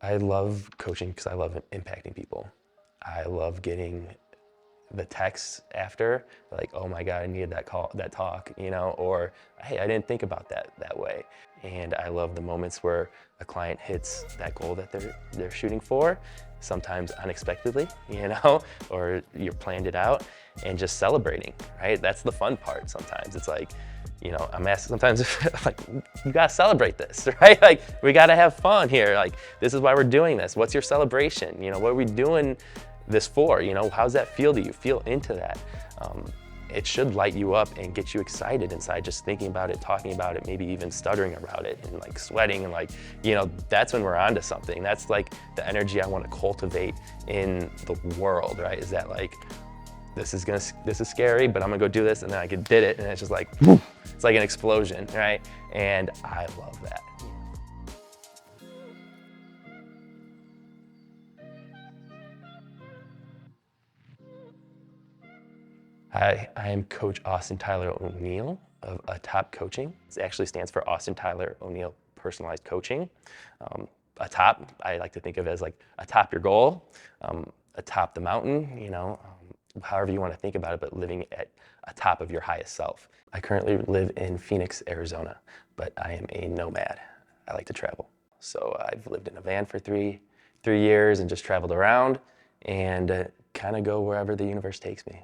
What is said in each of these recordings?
I love coaching because I love impacting people. I love getting the texts after, like, oh my God, I needed that call, that talk, or hey, I didn't think about that way. And I love the moments where a client hits that goal that they're shooting for, sometimes unexpectedly, or you planned it out, and just celebrating, right? That's the fun part sometimes. It's like, I'm asking sometimes if, like, you gotta celebrate this, right? Like, we gotta have fun here. Like, this is why we're doing this. What's your celebration? What are we doing this for? How's that feel to you? Feel into that. It should light you up and get you excited inside just thinking about it, talking about it, maybe even stuttering about it and like sweating and like, that's when we're onto something. That's like the energy I want to cultivate in the world, right? Is that like, this is scary, but I'm gonna go do this, and then I did it, and it's just like, woof, it's like an explosion, right? And I love that. I am Coach Austin Tyler O'Neill of ATOP Coaching. It actually stands for Austin Tyler O'Neill Personalized Coaching. ATOP, I like to think of it as like atop your goal, atop the mountain, however you want to think about it, but living at atop of your highest self. I currently live in Phoenix, Arizona, but I am a nomad. I like to travel. So I've lived in a van for three years and just traveled around and kind of go wherever the universe takes me.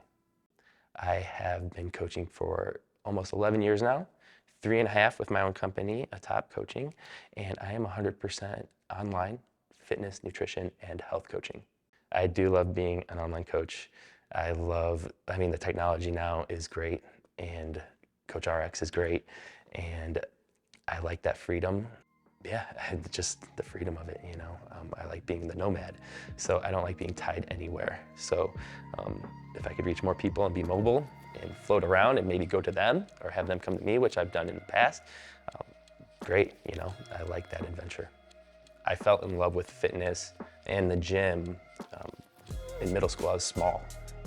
I have been coaching for almost 11 years now, 3.5 with my own company, ATOP Coaching, and I am 100% online fitness, nutrition, and health coaching. I do love being an online coach. The technology now is great, and Coach RX is great, and I like that freedom. Yeah, just the freedom of it, I like being the nomad, so I don't like being tied anywhere. So if I could reach more people and be mobile and float around and maybe go to them or have them come to me, which I've done in the past, great, I like that adventure. I fell in love with fitness and the gym in middle school. I was small.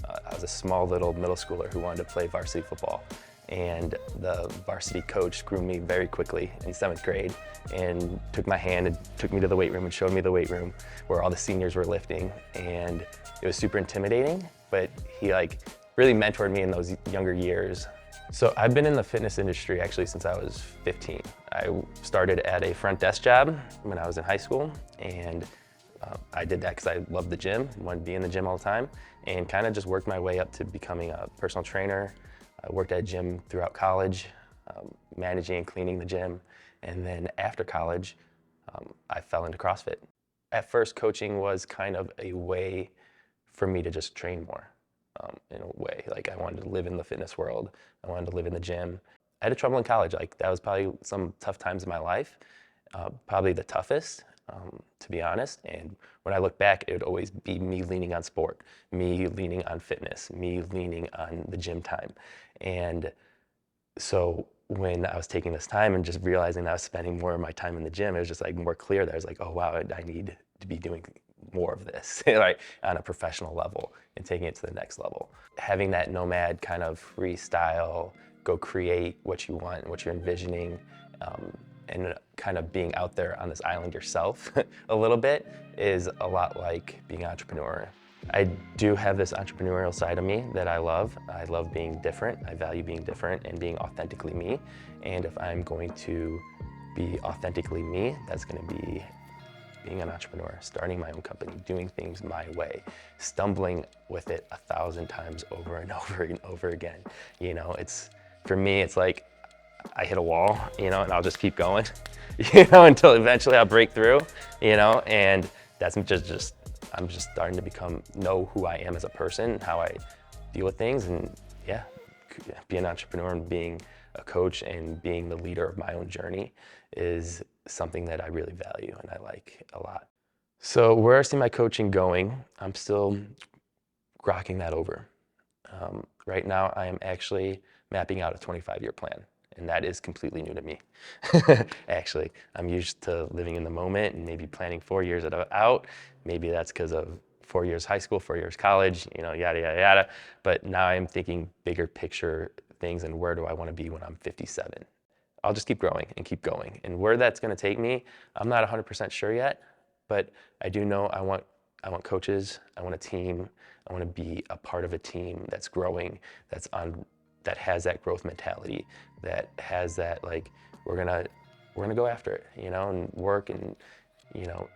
I was a small little middle schooler who wanted to play varsity football. And the varsity coach groomed me very quickly in 7th grade and took my hand and took me to the weight room and showed me the weight room where all the seniors were lifting. And it was super intimidating, but he really mentored me in those younger years. So I've been in the fitness industry actually since I was 15. I started at a front desk job when I was in high school, and I did that because I loved the gym, wanted to be in the gym all the time, and kind of just worked my way up to becoming a personal trainer. I worked at a gym throughout college, managing and cleaning the gym, and then after college, I fell into CrossFit. At first, coaching was kind of a way for me to just train more, in a way. Like, I wanted to live in the fitness world. I wanted to live in the gym. I had trouble in college. Like, that was probably some tough times in my life, probably the toughest, to be honest. And when I look back, it would always be me leaning on sport, me leaning on fitness, me leaning on the gym time. And so when I was taking this time and just realizing that I was spending more of my time in the gym, it was just like more clear that I was like, oh wow, I need to be doing more of this, like on a professional level and taking it to the next level. Having that nomad kind of freestyle, go create what you want, what you're envisioning, and kind of being out there on this island yourself a little bit is a lot like being an entrepreneur. I do have this entrepreneurial side of me that I love. I love being different. I value being different and being authentically me. And if I'm going to be authentically me, that's going to be being an entrepreneur, starting my own company, doing things my way, stumbling with it 1,000 times over and over and over again. For me, it's like I hit a wall, and I'll just keep going, until eventually I'll break through, and that's just I'm just starting to know who I am as a person, how I deal with things, and yeah, being an entrepreneur and being a coach and being the leader of my own journey is something that I really value and I like a lot. So where I see my coaching going, I'm still grokking that over. Right now, I am actually mapping out a 25-year plan, and that is completely new to me. Actually, I'm used to living in the moment and maybe planning 4 years out. Maybe that's because of 4 years high school, 4 years college, yada, yada, yada. But now I'm thinking bigger picture things and where do I want to be when I'm 57? I'll just keep growing and keep going. And where that's going to take me, I'm not 100% sure yet, But I do know I want coaches, I want a team, I want to be a part of a team that's growing, that has that growth mentality, that has that like we're gonna go after it, you know, and work, and you know,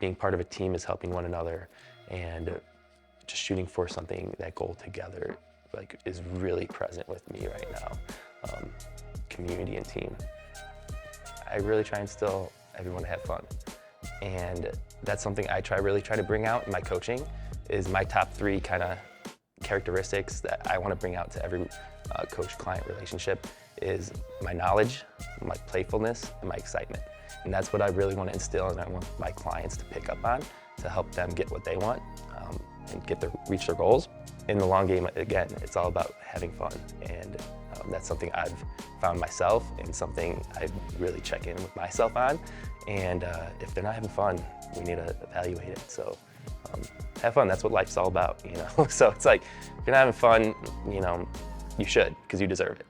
being part of a team is helping one another and just shooting for something, that goal together, like is really present with me right now. Community and team. I really try and instill everyone to have fun. And that's something I really try to bring out in my coaching, is my top 3 kind of characteristics that I want to bring out to every coach-client relationship is my knowledge, my playfulness, and my excitement. And that's what I really want to instill, and I want my clients to pick up on to help them get what they want and reach their goals. In the long game, again, it's all about having fun, and that's something I've found myself and something I really check in with myself on. And if they're not having fun, we need to evaluate it. So have fun, that's what life's all about, you know? So it's like, if you're not having fun, you know, you should, because you deserve it.